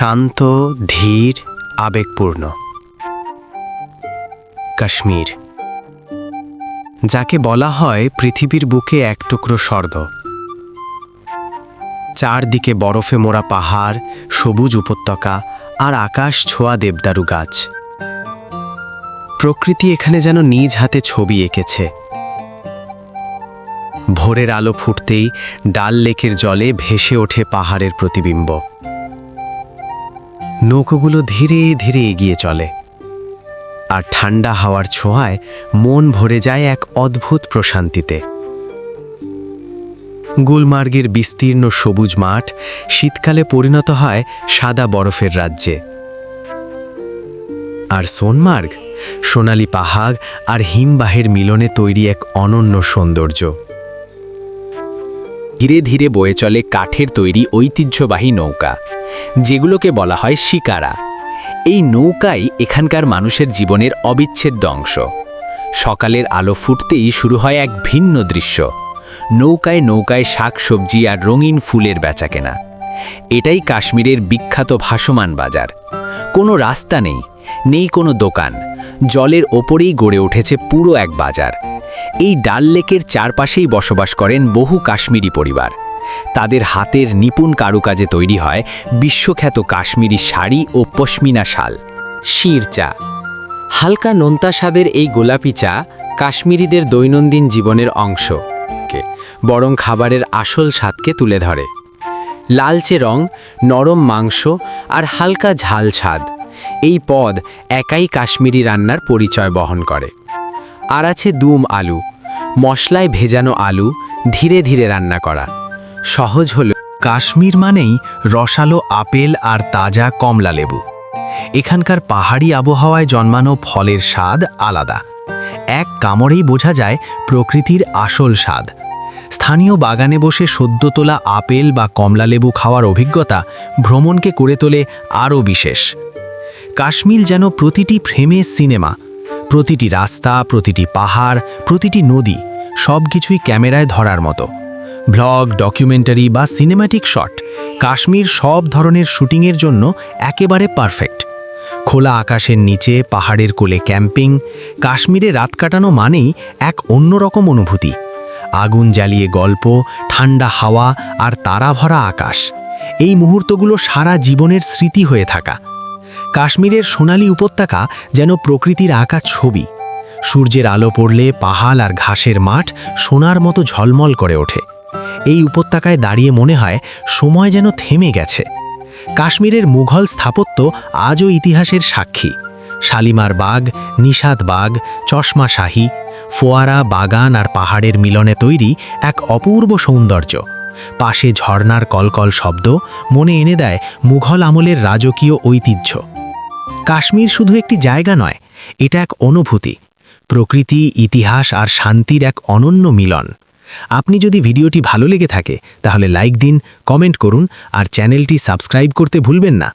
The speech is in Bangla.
শান্ত, ধীর, আবেগপূর্ণ। কাশ্মীর, যাকে বলা হয় পৃথিবীর বুকে এক টুকরো স্বর্গ। চারদিকে বরফে মোড়া পাহাড়, সবুজ উপত্যকা আর আকাশ ছোঁয়া দেবদারু গাছ। প্রকৃতি এখানে যেন নিজ হাতে ছবি এঁকেছে। ভোরের আলো ফুটতেই ডাল লেকের জলে ভেসে ওঠে পাহাড়ের প্রতিবিম্ব। নৌকোগুলো ধীরে ধীরে এগিয়ে চলে, আর ঠান্ডা হাওয়ার ছোঁয়ায় মন ভরে যায় এক অদ্ভুত প্রশান্তিতে। গুলমার্গের বিস্তীর্ণ সবুজ মাঠ শীতকালে পরিণত হয় সাদা বরফের রাজ্যে। আর সোনমার্গ সোনালি পাহাড় আর হিমবাহের মিলনে তৈরি এক অনন্য সৌন্দর্য। ধীরে ধীরে বয়ে চলে কাঠের তৈরি ঐতিহ্যবাহী নৌকা, যেগুলোকে বলা হয় শিকারা। এই নৌকাই এখানকার মানুষের জীবনের অবিচ্ছেদ্য অংশ। সকালের আলো ফুটতেই শুরু হয় এক ভিন্ন দৃশ্য। নৌকায় নৌকায় শাকসবজি আর রঙিন ফুলের বেচাকেনা। এটাই কাশ্মীরের বিখ্যাত ভাসমান বাজার। কোনো রাস্তা নেই, নেই কোনো দোকান, জলের ওপরেই গড়ে উঠেছে পুরো এক বাজার। এই ডাল লেকের চারপাশেই বসবাস করেন বহু কাশ্মীরি পরিবার। তাদের হাতের নিপুণ কারুকাজে তৈরি হয় বিশ্বখ্যাত কাশ্মীরি শাড়ি ও পশমিনা শাল। শির চা, হালকা নোনতা স্বাদের এই গোলাপি চা কাশ্মীরিদের দৈনন্দিন জীবনের অংশ, বরং খাবারের আসল স্বাদকে তুলে ধরে। লালচে রং, নরম মাংস আর হালকা ঝাল স্বাদ, এই পদ একাই কাশ্মীরি রান্নার পরিচয় বহন করে। আর আছে দুম আলু, মশলায় ভেজানো আলু, ধীরে ধীরে রান্না করা। সহজ হল, কাশ্মীর মানেই রসালো আপেল আর তাজা কমলা লেবু। এখানকার পাহাড়ি আবহাওয়ায় জন্মানো ফলের স্বাদ আলাদা। এক কামড়েই বোঝা যায় প্রকৃতির আসল স্বাদ। স্থানীয় বাগানে বসে সদ্য তোলা আপেল বা কমলা লেবু খাওয়ার অভিজ্ঞতা ভ্রমণকে করে তোলে আরও বিশেষ। কাশ্মীর যেন প্রতিটি ফ্রেমে সিনেমা। প্রতিটি রাস্তা, প্রতিটি পাহাড়, প্রতিটি নদী, সব কিছুই ক্যামেরায় ধরার মতো। ব্লগ, ডকুমেন্টারি বা সিনেম্যাটিক শট, কাশ্মীর সব ধরনের শুটিংয়ের জন্য একেবারে পারফেক্ট। খোলা আকাশের নিচে পাহাড়ের কোলে ক্যাম্পিং, কাশ্মীরে রাত কাটানো মানেই এক অন্যরকম অনুভূতি। আগুন জ্বালিয়ে গল্প, ঠান্ডা হাওয়া আর তারা ভরা আকাশ, এই মুহূর্তগুলো সারা জীবনের স্মৃতি হয়ে থাকা। কাশ্মীরের সোনালী উপত্যকা যেন প্রকৃতির আঁকা ছবি। সূর্যের আলো পড়লে পাহাড় আর ঘাসের মাঠ সোনার মতো ঝলমল করে ওঠে। এই উপত্যকায় দাঁড়িয়ে মনে হয় সময় যেন থেমে গেছে। কাশ্মীরের মুঘল স্থাপত্য আজও ইতিহাসের সাক্ষী। শালিমার বাগ, নিষাদ বাগ, চশমা শাহী, ফোয়ারা, বাগান আর পাহাড়ের মিলনে তৈরি এক অপূর্ব সৌন্দর্য। পাশে ঝর্ণার কলকল শব্দ মনে এনে দেয় মুঘল আমলের রাজকীয় ঐতিহ্য। কাশ্মীর শুধু একটি জায়গা নয়, এটা এক অনুভূতি। প্রকৃতি, ইতিহাস আর শান্তির এক অনন্য মিলন। আপনি যদি ভিডিওটি ভালো লেগে থাকে তাহলে লাইক দিন, কমেন্ট করুন আর চ্যানেলটি সাবস্ক্রাইব করতে ভুলবেন না।